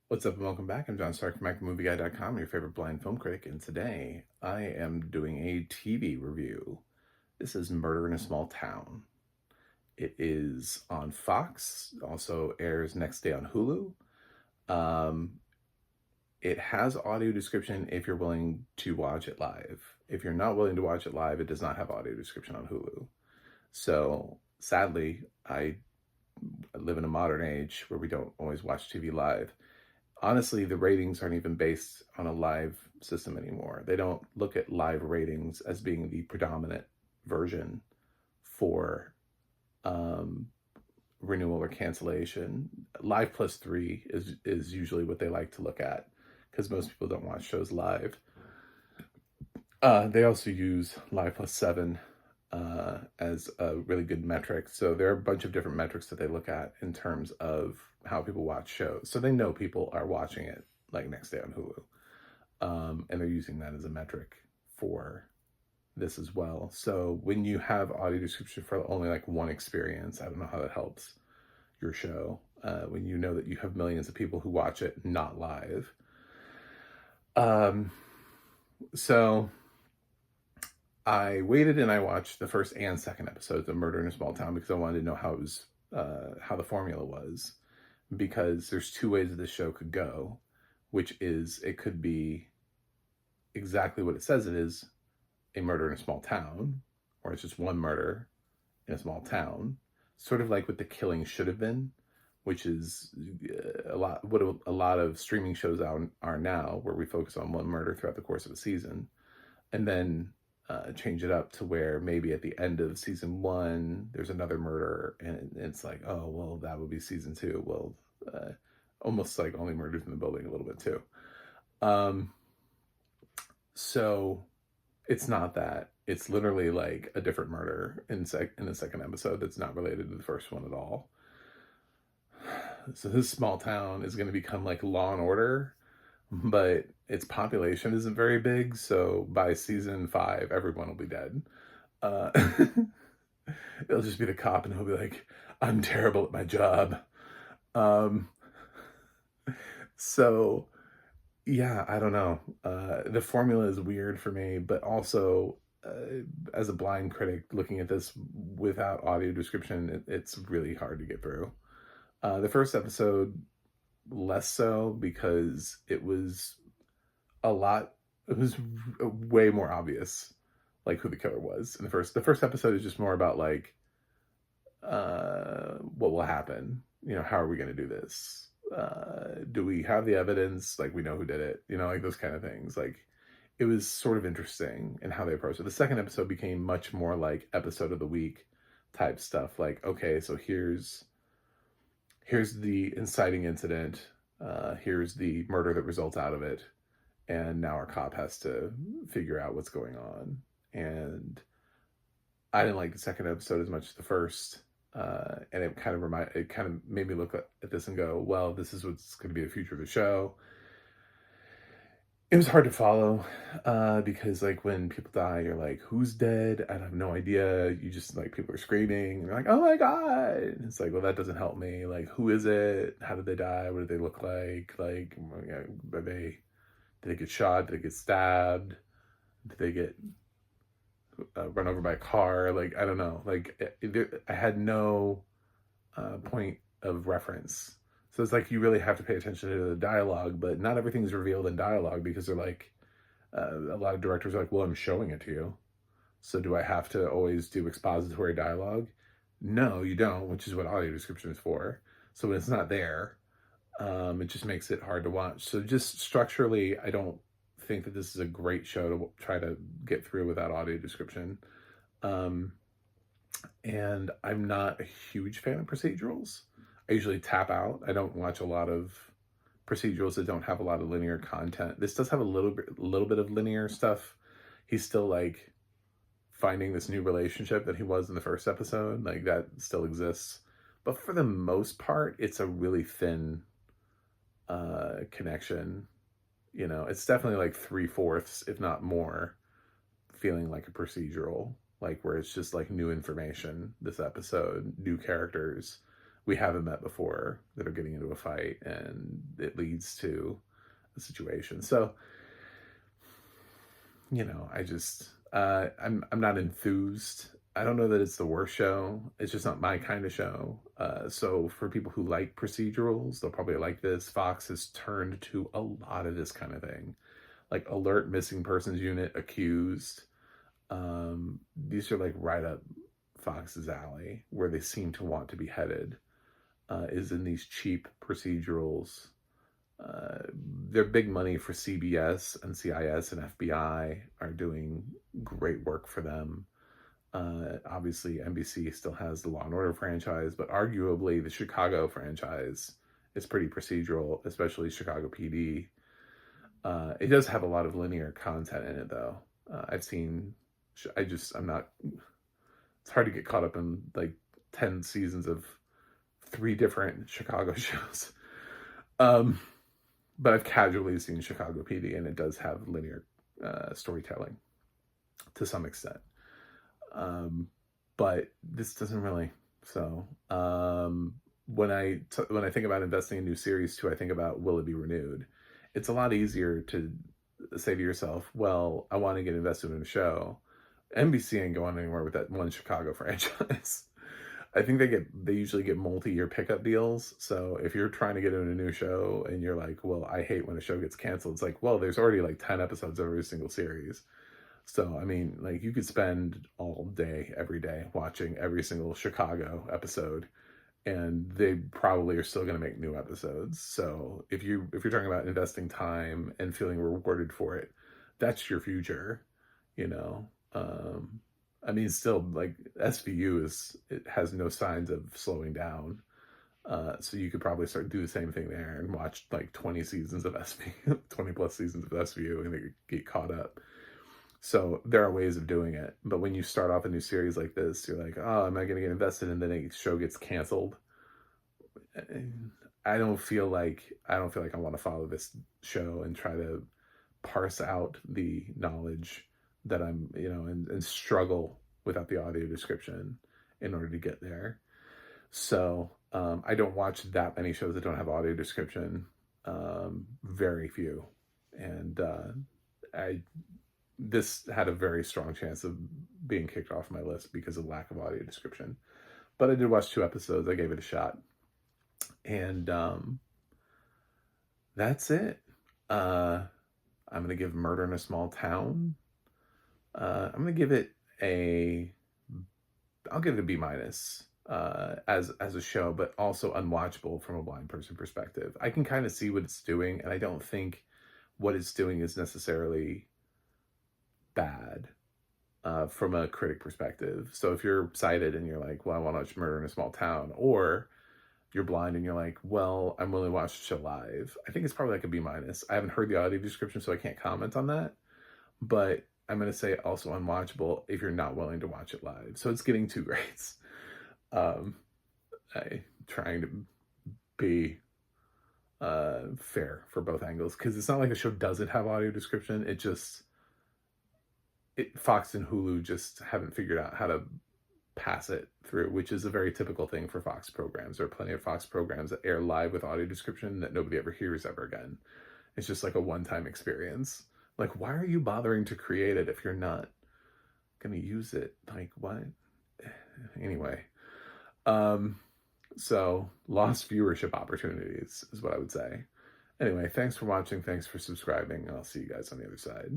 What's up and welcome back. I'm John Stark from MacTheMovieGuy.com, your favorite blind film critic, and today I am doing a TV review. This is Murder in a Small Town. It is on Fox, also airs next day on Hulu. Um, it has audio description if you're willing to watch it live. If you're not willing to watch it live, it does not have audio description on Hulu. So sadly, I live in a modern age where we don't always watch TV live. Honestly, the ratings aren't even based on a live system anymore. They don't look at live ratings as being the predominant version for renewal or cancellation. Live plus 3 is usually what they like to look at because most people don't watch shows live. They also use Live plus 7 as a really good metric. So there are a bunch of different metrics that they look at in terms of how people watch shows. So they know people are watching it like next day on Hulu. And they're using that as a metric for this as well. So when you have audio description for only like one experience, I don't know how that helps your show. When you know that you have millions of people who watch it not live. So I waited and I watched the first and second episodes of Murder in a Small Town because I wanted to know how it was, how the formula was. Because there's two ways that this show could go, which is it could be exactly what it says it is, a murder in a small town, or it's just one murder in a small town, sort of like what The Killing Should Have Been, which is what a lot of streaming shows are now, where we focus on one murder throughout the course of a season, and then change it up to where maybe at the end of season 1 there's another murder and it's like, oh well, that would be season 2. Well, almost like Only Murders in the Building a little bit too. So it's not that. It's literally like a different murder in the second episode that's not related to the first one at all. So this small town is going to become like Law and Order, but its population isn't very big, so by season 5 everyone will be dead. It'll just be the cop and he'll be like, I'm terrible at my job. So yeah, I don't know. The formula is weird for me, but also as a blind critic looking at this without audio description, it's really hard to get through. The first episode less so because it was way more obvious like who the killer was in the first episode is just more about like what will happen, how are we going to do this, do we have the evidence, like we know who did it, like those kind of things. Like it was sort of interesting in how they approached it. The second episode became much more like episode of the week type stuff, like okay, so here's the inciting incident, here's the murder that results out of it, and now our cop has to figure out what's going on. And I didn't like the second episode as much as the first, and it kind of made me look at this and go, well, this is what's going to be the future of the show. It was hard to follow, because like when people die, you're like, who's dead? I have no idea. You just like, people are screaming and you're like, oh my God. And it's like, well, that doesn't help me. Like, who is it? How did they die? What did they look like? Like, did they get shot? Did they get stabbed? Did they get run over by a car? Like, I don't know. Like, I had no point of reference. So it's like you really have to pay attention to the dialogue, but not everything's revealed in dialogue because they're like, a lot of directors are like, well, I'm showing it to you. So do I have to always do expository dialogue? No, you don't, which is what audio description is for. So when it's not there, it just makes it hard to watch. So just structurally, I don't think that this is a great show to try to get through without audio description. And I'm not a huge fan of procedurals. I usually tap out. I don't watch a lot of procedurals that don't have a lot of linear content. This does have a little bit of linear stuff. He's still like finding this new relationship that he was in the first episode. Like that still exists. But for the most part, it's a really thin connection. It's definitely like 3/4, if not more, feeling like a procedural, like where it's just like new information this episode, new characters, we haven't met before that are getting into a fight, and it leads to a situation. So, I just I'm not enthused. I don't know that it's the worst show. It's just not my kind of show. So for people who like procedurals, they'll probably like this. Fox has turned to a lot of this kind of thing, like Alert Missing Persons Unit, Accused. These are like right up Fox's alley, where they seem to want to be headed. Is in these cheap procedurals. They're big money for CBS, and CIS and FBI are doing great work for them. Obviously, NBC still has the Law and Order franchise, but arguably the Chicago franchise is pretty procedural, especially Chicago PD. It does have a lot of linear content in it, though. I'm not, it's hard to get caught up in like 10 seasons of 3 different Chicago shows. But I've casually seen Chicago PD, and it does have linear storytelling to some extent. But this doesn't really. So when I think about investing in new series too, I think about, will it be renewed? It's a lot easier to say to yourself, well, I want to get invested in a show. NBC ain't going anywhere with that one Chicago franchise. I think they usually get multi-year pickup deals. So if you're trying to get in a new show and you're like, well, I hate when a show gets canceled, it's like, well, there's already like 10 episodes of every single series. So, I mean, like, you could spend all day, every day, watching every single Chicago episode, and they probably are still going to make new episodes. So if you're talking about investing time and feeling rewarded for it, that's your future, you know. I mean, still, like, SVU it has no signs of slowing down. So you could probably start do the same thing there and watch like 20 seasons of SVU, 20 plus seasons of SVU, and get caught up. So there are ways of doing it. But when you start off a new series like this, you're like, oh, am I going to get invested? And then a show gets canceled. I don't feel like I want to follow this show and try to parse out the knowledge that I'm, and struggle without the audio description in order to get there. So I don't watch that many shows that don't have audio description. Very few. And this had a very strong chance of being kicked off my list because of lack of audio description. But I did watch 2 episodes. I gave it a shot. And that's it. I'm going to give Murder in a Small Town. I'm going to give it I'll give it a B- as a show, but also unwatchable from a blind person perspective. I can kind of see what it's doing, and I don't think what it's doing is necessarily bad from a critic perspective. So if you're sighted and you're like, well, I want to watch Murder in a Small Town, or you're blind and you're like, well, I'm willing to watch the show live, I think it's probably like a B-. I haven't heard the audio description, so I can't comment on that. But I'm going to say also unwatchable if you're not willing to watch it live. So it's getting 2 grades. I'm trying to be fair for both angles, because it's not like the show doesn't have audio description. Fox and Hulu just haven't figured out how to pass it through, which is a very typical thing for Fox programs. There are plenty of Fox programs that air live with audio description that nobody ever hears ever again. It's just like a one-time experience. Like, why are you bothering to create it if you're not going to use it? Like, what? Anyway. So lost viewership opportunities is what I would say. Anyway, thanks for watching. Thanks for subscribing. I'll see you guys on the other side.